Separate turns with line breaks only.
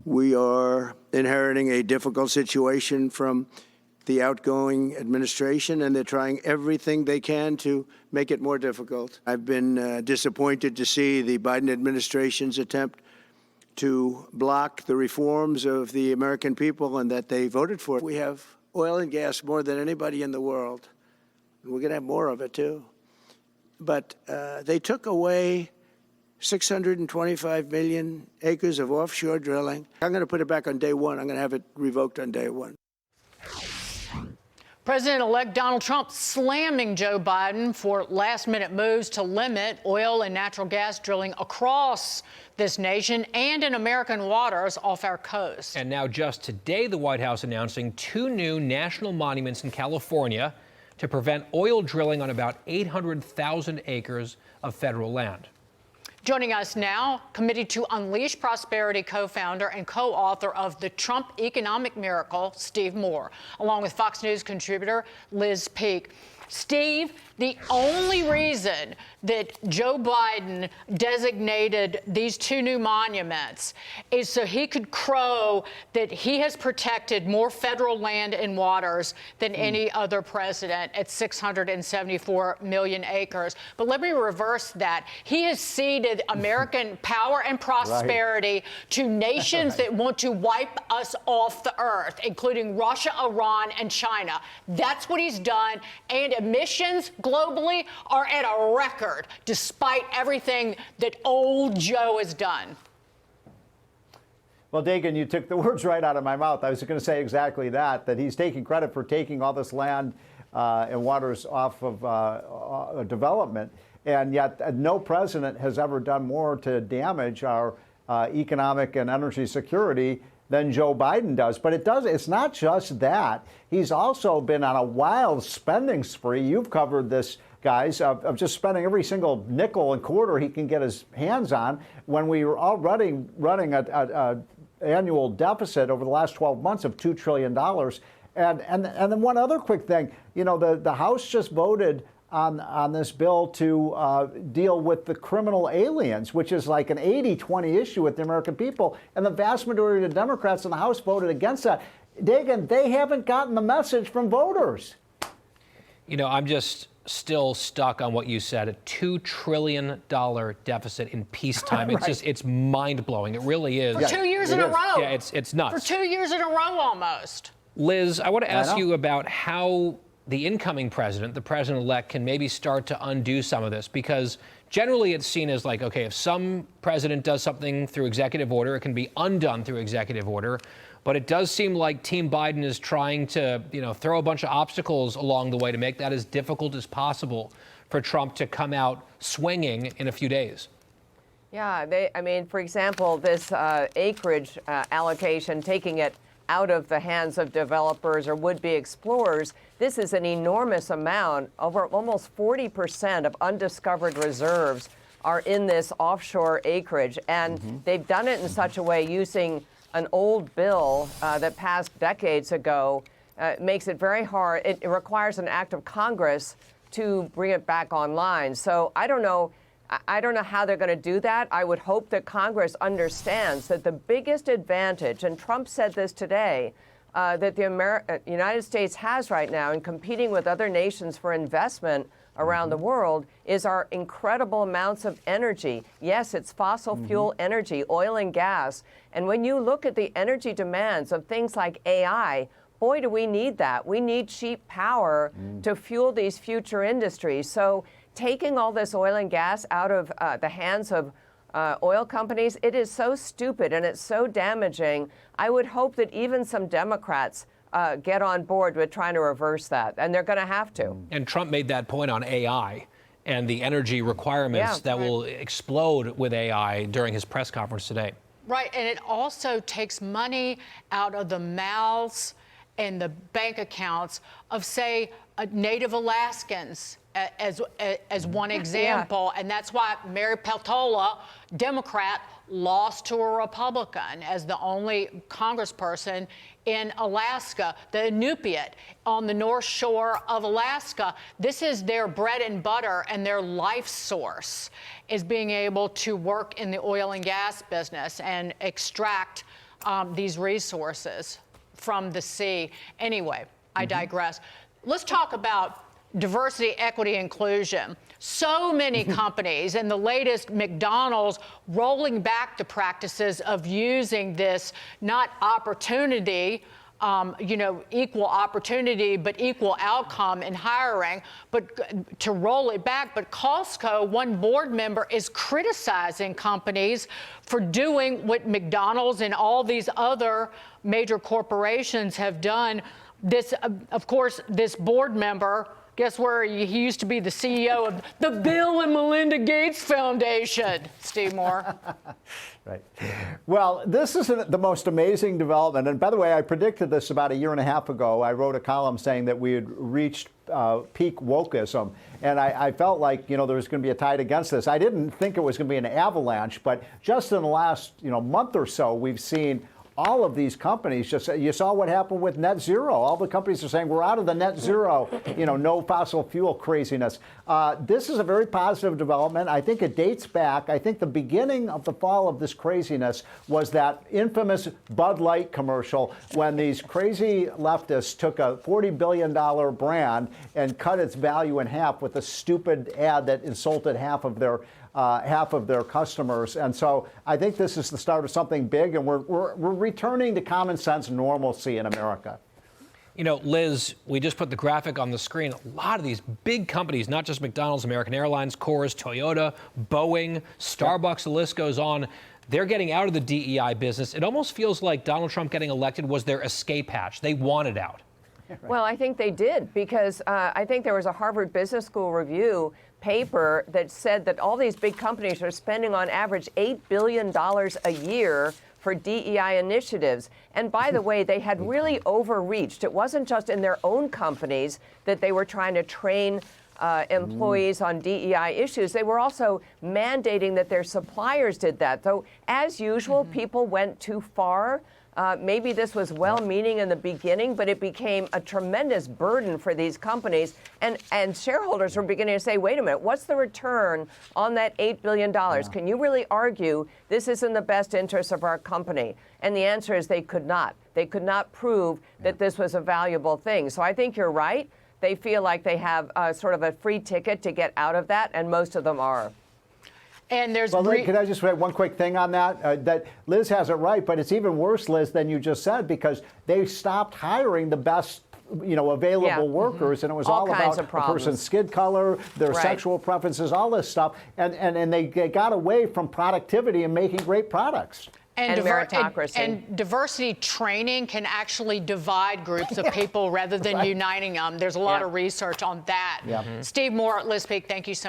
We are inheriting a difficult situation from the outgoing administration, and they're trying everything they can to make it more difficult. I've been disappointed to see the Biden administration's attempt to block the reforms of the American people and that they voted for. We have oil and gas more than anybody in the world. We're going to have more of it, too. But they took away 625 million acres of offshore drilling. I'm going to put it back on day one. I'm going to have it revoked on day one.
President-elect Donald Trump slamming Joe Biden for last-minute moves to limit oil and natural gas drilling across this nation and in American waters off our coast.
And now just today, the White House announcing 2 new national monuments in California to prevent oil drilling on about 800,000 acres of federal land.
Joining us now, Committee to Unleash Prosperity co-founder and co-author of The Trump Economic Miracle, Steve Moore, along with Fox News contributor Liz Peek. Steve, the only reason that Joe Biden designated these 2 new monuments is so he could crow that he has protected more federal land and waters than any other president at 674 million acres. But let me reverse that. He has ceded American power and prosperity to nations that want to wipe us off the earth, including Russia, Iran, and China. That's what he's done. And emissions globally are at a record, despite everything that old Joe has done.
Well, Dagan, you took the words right out of my mouth. I was going to say exactly that he's taking credit for taking all this land and waters off of development. And yet no president has ever done more to damage our economic and energy security than Joe Biden does. But it's not just that. He's also been on a wild spending spree. You've covered this, guys, of just spending every single nickel and quarter he can get his hands on, when we were already running an annual deficit over the last 12 months of $2 trillion. And then one other quick thing, you know, the House just voted on this bill to deal with the criminal aliens, which is like an 80-20 issue with the American people. And the vast majority of the Democrats in the House voted against that. Dagan, they haven't gotten the message from voters.
You know, I'm just still stuck on what you said, a $2 trillion deficit in peacetime. It's just, it's mind-blowing. It really is.
For 2 years in a row.
Yeah, it's nuts.
For 2 years in a row almost.
Liz, I want to ask you about how the incoming president, the president-elect, can maybe start to undo some of this, because generally it's seen as like, okay, if some president does something through executive order, it can be undone through executive order. But it does seem like Team Biden is trying to, you know, throw a bunch of obstacles along the way to make that as difficult as possible for Trump to come out swinging in a few days.
Yeah, I mean, for example, this acreage allocation, taking it out of the hands of developers or would-be explorers, this is an enormous amount. Over almost 40% of undiscovered reserves are in this offshore acreage. And they've done it in such a way, using an old bill that passed decades ago, makes it very hard. It requires an act of Congress to bring it back online. So I don't know how they're going to do that. I would hope that Congress understands that the biggest advantage, and Trump said this today, that the United States has right now in competing with other nations for investment around the world, is our incredible amounts of energy. Yes, it's fossil fuel energy, oil and gas. And when you look at the energy demands of things like AI, boy, do we need that. We need cheap power to fuel these future industries. So taking all this oil and gas out of the hands of oil companies, it is so stupid and it's so damaging. I would hope that even some Democrats get on board with trying to reverse that, and they're going to have to.
And Trump made that point on AI and the energy requirements that will explode with AI during his press conference today.
Right, and it also takes money out of the mouths and the bank accounts of, say, Native Alaskans, as one example. And that's why Mary Peltola, Democrat, lost to a Republican as the only congressperson in Alaska. The Inupiat on the North Shore of Alaska, this is their bread and butter, and their life source is being able to work in the oil and gas business and extract these resources from the sea. Anyway, I digress. Let's talk about diversity, equity, inclusion. So many companies, and the latest McDonald's, rolling back the practices of using this not opportunity, equal opportunity, but equal outcome in hiring, but to roll it back. But Costco, one board member, is criticizing companies for doing what McDonald's and all these other major corporations have done. This, of course, this board member, guess where he used to be the CEO of the Bill and Melinda Gates Foundation, Steve Moore.
Right. Well, this is the most amazing development. And by the way, I predicted this about a year and a half ago. I wrote a column saying that we had reached peak wokeism. And I felt like, there was going to be a tide against this. I didn't think it was going to be an avalanche, but just in the last, month or so, we've seen all of these companies you saw what happened with net zero. All the companies are saying we're out of the net zero, no fossil fuel craziness. This is a very positive development. I think it dates back. I think the beginning of the fall of this craziness was that infamous Bud Light commercial when these crazy leftists took a $40 billion brand and cut its value in half with a stupid ad that insulted half of their customers. And so I think this is the start of something big, and we're returning to common sense normalcy in America.
Liz, we just put the graphic on the screen. A lot of these big companies, not just McDonald's, American Airlines, Coors, Toyota, Boeing, Starbucks, the list goes on. They're getting out of the DEI business. It almost feels like Donald Trump getting elected was their escape hatch. They wanted out.
Well, I think they did, because I think there was a Harvard Business School review paper that said that all these big companies are spending on average $8 billion a year for DEI initiatives. And by the way, they had really overreached. It wasn't just in their own companies that they were trying to train employees on DEI issues. They were also mandating that their suppliers did that. So as usual, people went too far. Maybe this was well-meaning in the beginning, but it became a tremendous burden for these companies. And shareholders were beginning to say, wait a minute, what's the return on that $8 billion? Yeah. Can you really argue this is in the best interest of our company? And the answer is they could not. They could not prove that this was a valuable thing. So I think you're right. They feel like they have sort of a free ticket to get out of that, and most of them are.
And there's
can I just say one quick thing on that? That Liz has it right, but it's even worse, Liz, than you just said, because they stopped hiring the best available workers, and it was all about a person's skin color, their sexual preferences, all this stuff, and they got away from productivity and making great products.
And meritocracy.
And diversity training can actually divide groups of people rather than uniting them. There's a lot of research on that. Steve Moore, Liz Peek, thank you so much.